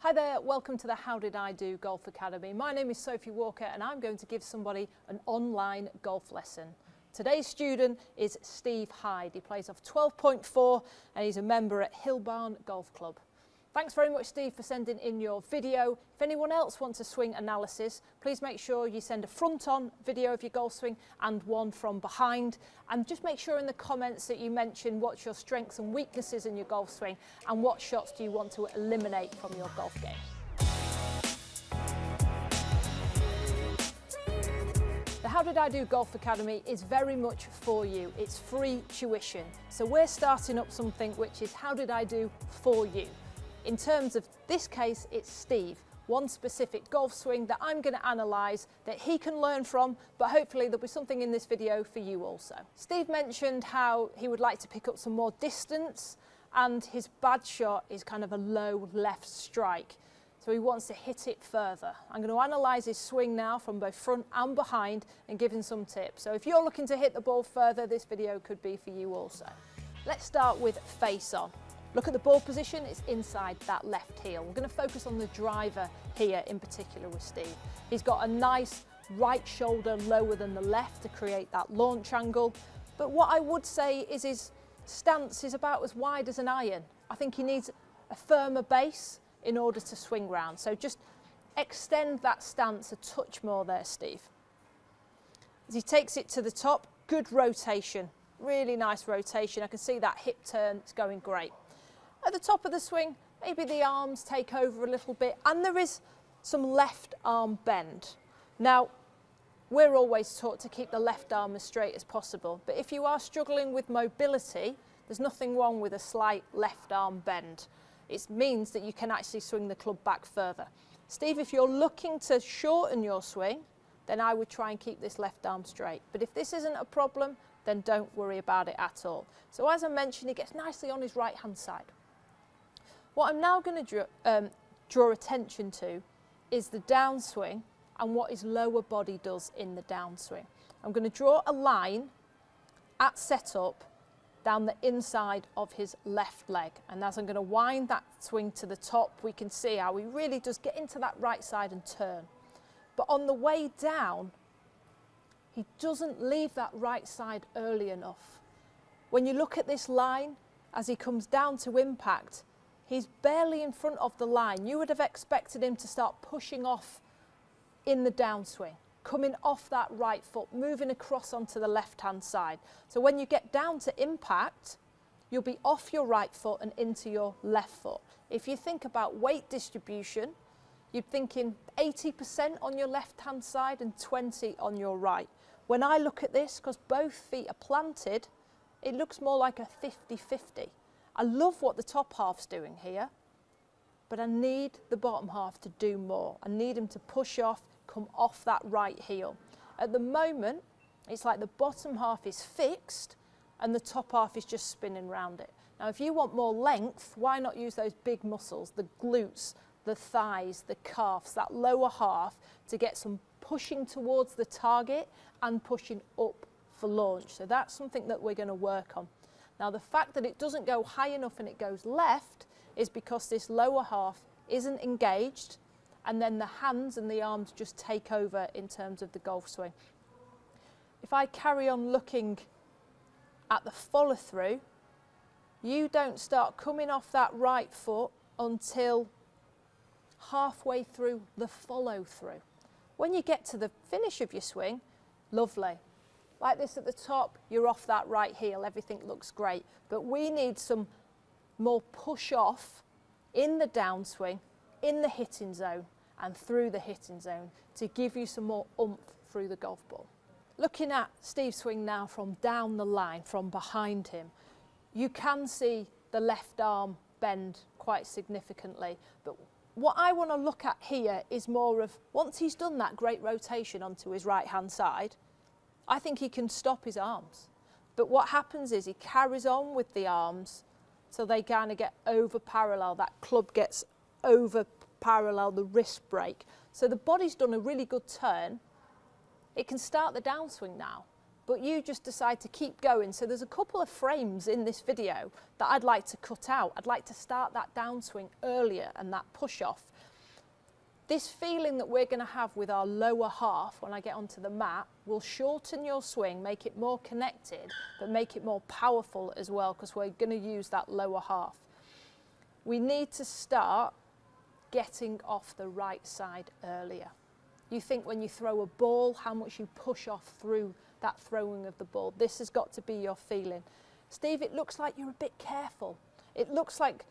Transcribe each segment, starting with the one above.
Hi there, welcome to the How Did I Do Golf Academy. My name is Sophie Walker and I'm going to give somebody an online golf lesson. Today's student is Steve Hyde. He plays off 12.4 and he's a member at Hillbarn Golf Club. Thanks very much, Steve, for sending in your video. If anyone else wants a swing analysis, please make sure you send a front-on video of your golf swing and one from behind. And just make sure in the comments that you mention what's your strengths and weaknesses in your golf swing and what shots do you want to eliminate from your golf game. The How Did I Do Golf Academy is very much for you. It's free tuition. So we're starting up something which is How Did I Do for you. In terms of this case, it's Steve, one specific golf swing that I'm going to analyse that he can learn from, but hopefully there'll be something in this video for you also. Steve mentioned how he would like to pick up some more distance and his bad shot is kind of a low left strike. So he wants to hit it further. I'm going to analyse his swing now from both front and behind and give him some tips. So if you're looking to hit the ball further, this video could be for you also. Let's start with face on. Look at the ball position, it's inside that left heel. We're going to focus on the driver here in particular with Steve. He's got a nice right shoulder lower than the left to create that launch angle. But what I would say is his stance is about as wide as an iron. I think he needs a firmer base in order to swing round. So just extend that stance a touch more there, Steve. As he takes it to the top, good rotation, really nice rotation. I can see that hip turn, it's going great. At the top of the swing, maybe the arms take over a little bit and there is some left arm bend. Now, we're always taught to keep the left arm as straight as possible, but if you are struggling with mobility, there's nothing wrong with a slight left arm bend. It means that you can actually swing the club back further. Steve, if you're looking to shorten your swing, then I would try and keep this left arm straight. But if this isn't a problem, then don't worry about it at all. So as I mentioned, he gets nicely on his right hand side. What I'm now going to draw attention to is the downswing and what his lower body does in the downswing. I'm going to draw a line at setup down the inside of his left leg, and as I'm going to wind that swing to the top, we can see how he really does get into that right side and turn. But on the way down, he doesn't leave that right side early enough. When you look at this line, as he comes down to impact, he's barely in front of the line. You would have expected him to start pushing off in the downswing, coming off that right foot, moving across onto the left-hand side. So when you get down to impact, you'll be off your right foot and into your left foot. If you think about weight distribution, you're thinking 80% on your left-hand side and 20% on your right. When I look at this, because both feet are planted, it looks more like a 50-50. I love what the top half's doing here, but I need the bottom half to do more. I need him to push off, come off that right heel. At the moment, it's like the bottom half is fixed and the top half is just spinning around it. Now, if you want more length, why not use those big muscles, the glutes, the thighs, the calves, that lower half, to get some pushing towards the target and pushing up for launch. So that's something that we're going to work on. Now, the fact that it doesn't go high enough and it goes left is because this lower half isn't engaged, and then the hands and the arms just take over in terms of the golf swing. If I carry on looking at the follow through, you don't start coming off that right foot until halfway through the follow through. When you get to the finish of your swing, lovely. Like this at the top, you're off that right heel, everything looks great. But we need some more push off in the downswing, in the hitting zone and through the hitting zone to give you some more oomph through the golf ball. Looking at Steve's swing now from down the line, from behind him, you can see the left arm bend quite significantly. But what I want to look at here is more of, once he's done that great rotation onto his right hand side, I think he can stop his arms. But what happens is he carries on with the arms so they kind of get over parallel. That club gets over parallel the wrist break. So the body's done a really good turn. It can start the downswing now. but you just decide to keep going. So there's a couple of frames in this video that I'd like to cut out. I'd like to start that downswing earlier and that push off. This feeling that we're going to have with our lower half when I get onto the mat will shorten your swing, make it more connected, but make it more powerful as well, because we're going to use that lower half. We need to start getting off the right side earlier. You think when you throw a ball, how much you push off through that throwing of the ball. This has got to be your feeling. Steve, it looks like you're a bit careful. It looks like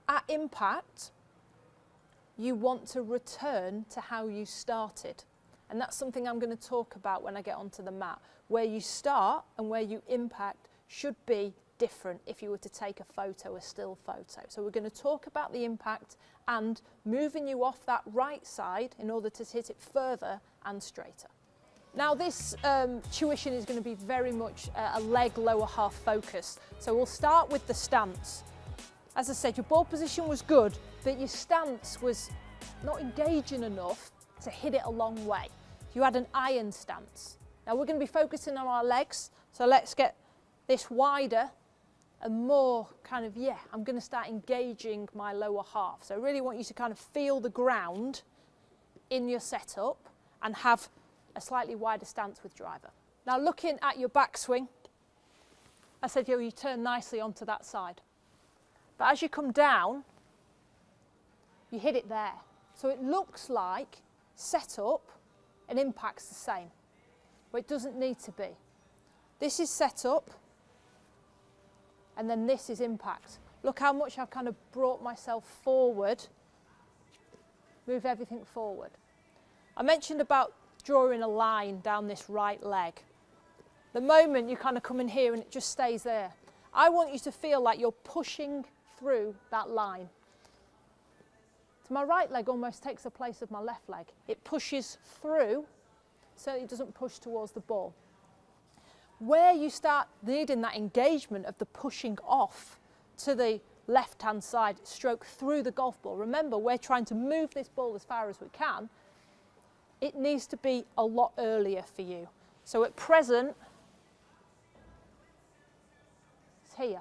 at impact, you want to return to how you started. And that's something I'm going to talk about when I get onto the mat. Where you start and where you impact should be different if you were to take a photo, a still photo. So we're going to talk about the impact and moving you off that right side in order to hit it further and straighter. Now this tuition is going to be very much a leg lower half focus. So we'll start with the stance. As I said, your ball position was good, but your stance was not engaging enough to hit it a long way. You had an iron stance. Now we're going to be focusing on our legs, so let's get this wider and more kind of, I'm going to start engaging my lower half. So I really want you to kind of feel the ground in your setup and have a slightly wider stance with driver. Now looking at your backswing, I said you turn nicely onto that side. But as you come down, you hit it there. So it looks like setup and impact's the same, but it doesn't need to be. This is setup, and then this is impact. Look how much I've kind of brought myself forward, move everything forward. I mentioned about drawing a line down this right leg. The moment you kind of come in here and it just stays there. I want you to feel like you're pushing through that line. So my right leg almost takes the place of my left leg. It pushes through so it doesn't push towards the ball. Where you start needing that engagement of the pushing off to the left-hand side, stroke through the golf ball. Remember, we're trying to move this ball as far as we can. It needs to be a lot earlier for you. So at present, it's here.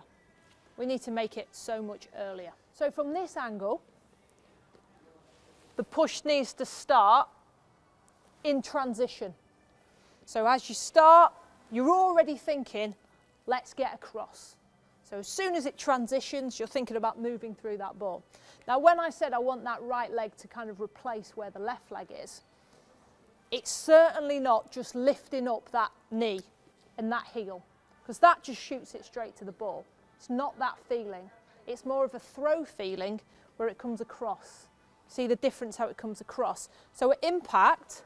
We need to make it so much earlier. So from this angle, the push needs to start in transition. So as you start, you're already thinking, let's get across. So as soon as it transitions, you're thinking about moving through that ball. Now when I said I want that right leg to kind of replace where the left leg is, it's certainly not just lifting up that knee and that heel, because that just shoots it straight to the ball. It's not that feeling. It's more of a throw feeling where it comes across. See the difference how it comes across. So at impact,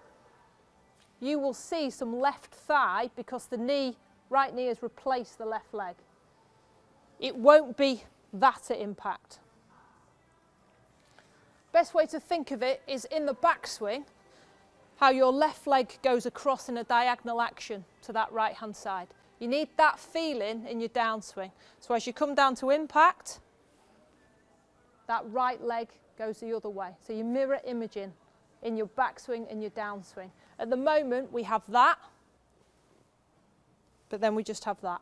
you will see some left thigh because the right knee has replaced the left leg. It won't be that at impact. Best way to think of it is in the backswing, how your left leg goes across in a diagonal action to that right hand side. You need that feeling in your downswing. So as you come down to impact, that right leg goes the other way. So you mirror imaging in your backswing and your downswing. At the moment we have that, but then we just have that.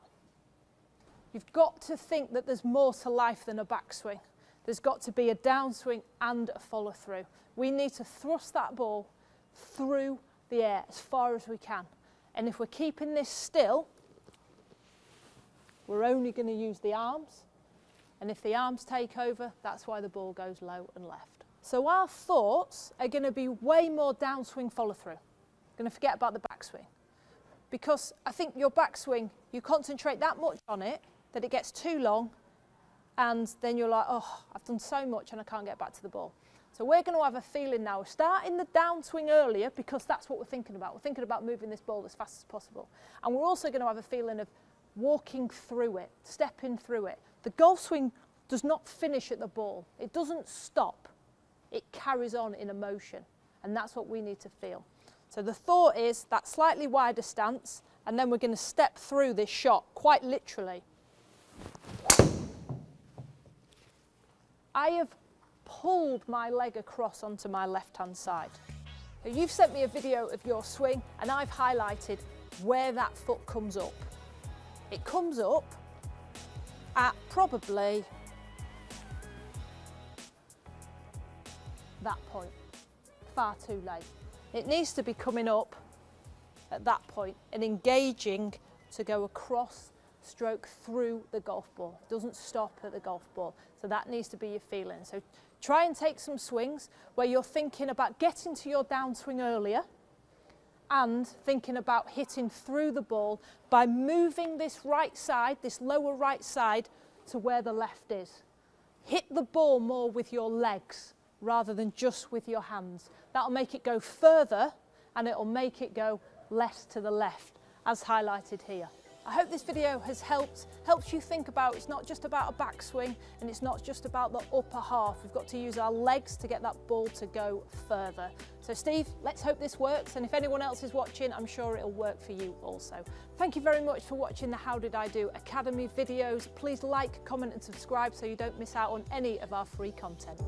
You've got to think that there's more to life than a backswing. There's got to be a downswing and a follow through. We need to thrust that ball through the air as far as we can. And if we're keeping this still, we're only going to use the arms. And if the arms take over, that's why the ball goes low and left. So our thoughts are going to be way more downswing follow through. Going to forget about the backswing. Because I think your backswing, you concentrate that much on it that it gets too long, and then you're like, oh, I've done so much and I can't get back to the ball. So we're going to have a feeling now, starting the downswing earlier, because that's what we're thinking about. We're thinking about moving this ball as fast as possible. And we're also going to have a feeling of walking through it, stepping through it. The golf swing does not finish at the ball. It doesn't stop. It carries on in a motion. And that's what we need to feel. So the thought is that slightly wider stance, and then we're going to step through this shot, quite literally. I have pulled my leg across onto my left-hand side. Now, you've sent me a video of your swing, and I've highlighted where that foot comes up. It comes up at probably that point, far too late. It needs to be coming up at that point and engaging to go across, stroke through the golf ball. It doesn't stop at the golf ball. So that needs to be your feeling. So try and take some swings where you're thinking about getting to your downswing earlier and thinking about hitting through the ball by moving this right side, this lower right side, to where the left is. Hit the ball more with your legs rather than just with your hands. That'll make it go further and it'll make it go less to the left, as highlighted here. I hope this video has helped you think about it's not just about a backswing and it's not just about the upper half. We've got to use our legs to get that ball to go further. So Steve, let's hope this works, and if anyone else is watching, I'm sure it'll work for you also. Thank you very much for watching the How Did I Do Academy videos. Please like, comment and subscribe so you don't miss out on any of our free content.